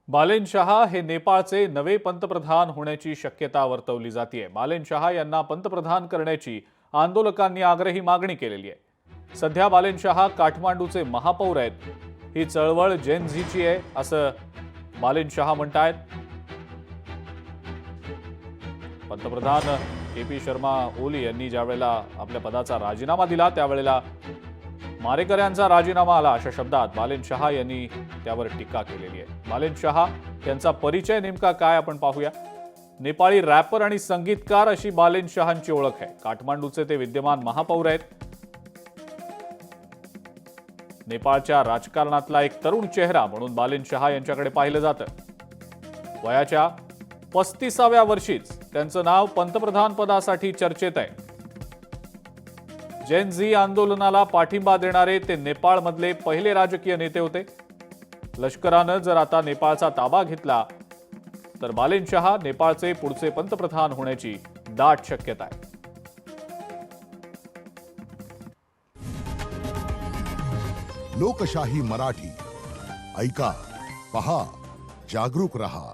मालेन शहा हे नेपाळचे नवे पंतप्रधान होण्याची शक्यता वर्तवली जाते। मालेन शहा यांना पंतप्रधान करण्याची आंदोलकांनी आग्रही मागणी केलेली आहे। सध्या मालेन शहा काठमांडूचे महापौर आहेत। ही चळवळ जेन झीची आहे असं मालेन शहा म्हणतात। पंतप्रधान के.पी. शर्मा ओली यांनी ज्यावेळेला आपल्या पदाचा राजीनामा दिला त्यावेळेला मारेकऱ्यांचा राजीनामा आला अशा शब्दात मालेन शहा यांनी त्यावर टीका केलेली आहे। मालेन शहा यांचा परिचय नेमका काय आपण पाहूया। नेपाळी रॅपर आणि संगीतकार अशी मालेन शहांची ओळख आहे। काठमांडूचे ते विद्यमान महापौर आहेत। नेपाळच्या राजकारणातला एक तरुण चेहरा म्हणून मालेन शहा यांच्याकडे पाहिलं जातं। वयाच्या 35व्या वर्षीच त्यांचं नाव पंतप्रधान पदासाठी चर्चेत आहे। जेन झी आंदोलनाला पाठिंबा देणारे ते नेपाळमधले पहिले राजकीय नेते होते। लष्करानं जर आता नेपाळचा ताबा घेतला तर मालेन शहा नेपाळचे पुढचे पंतप्रधान होण्याची दाट शक्यता आहे। लोकशाही मराठी ऐका, पहा, जागरूक रहा।